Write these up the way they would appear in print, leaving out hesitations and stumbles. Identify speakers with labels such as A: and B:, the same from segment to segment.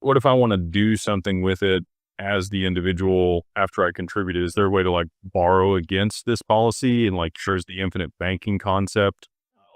A: what if I want to do something with it as the individual after I contributed? Is there a way to like borrow against this policy and like shares the infinite banking concept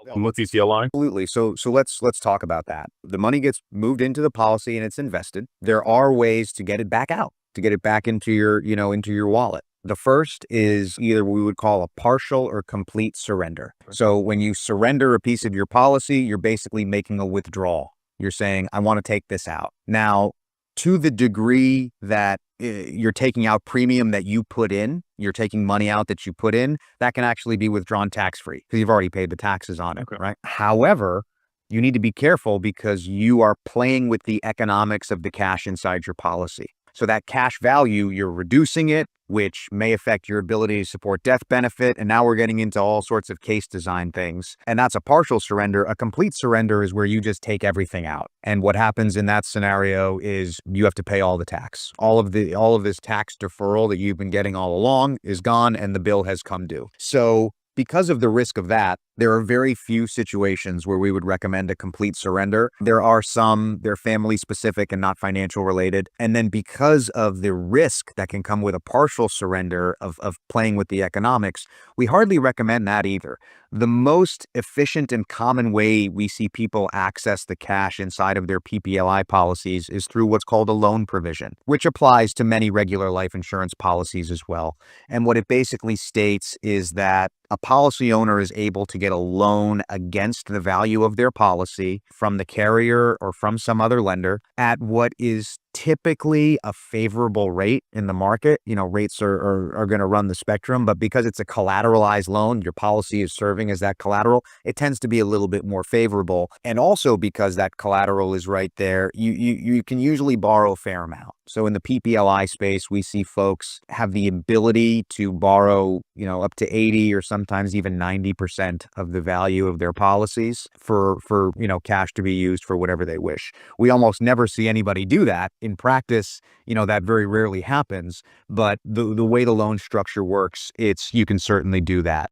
A: along with PCLI?
B: Absolutely. So let's talk about that. The money gets moved into the policy and it's invested. There are ways to get it back out, to get it back into your, into your wallet. The first is either we would call a partial or complete surrender. So when you surrender a piece of your policy, you're basically making a withdrawal. You're saying, I want to take this out. Now, to the degree that you're taking out premium that you put in, you're taking money out that you put in, that can actually be withdrawn tax-free because you've already paid the taxes on it,
A: Okay.
B: right? However, you need to be careful because you are playing with the economics of the cash inside your policy. So that cash value, you're reducing it, which may affect your ability to support death benefit. And now we're getting into all sorts of case design things. And that's a partial surrender. A complete surrender is where you just take everything out. And what happens in that scenario is you have to pay all the tax. All of this tax deferral that you've been getting all along is gone and the bill has come due. So because of the risk of that, there are very few situations where we would recommend a complete surrender. There are some, they're family specific and not financial related. And then because of the risk that can come with a partial surrender of playing with the economics, we hardly recommend that either. The most efficient and common way we see people access the cash inside of their PPLI policies is through what's called a loan provision, which applies to many regular life insurance policies as well. And what it basically states is that a policy owner is able to get a loan against the value of their policy from the carrier or from some other lender at what is typically a favorable rate in the market. Rates are going to run the spectrum, but because it's a collateralized loan, your policy is serving as that collateral, it tends to be a little bit more favorable. And also because that collateral is right there, you can usually borrow a fair amount. So in the PPLI space, we see folks have the ability to borrow, up to 80 or sometimes even 90% of the value of their policies for cash to be used for whatever they wish. We almost never see anybody do that. In practice, that very rarely happens, but the way the loan structure works, you can certainly do that.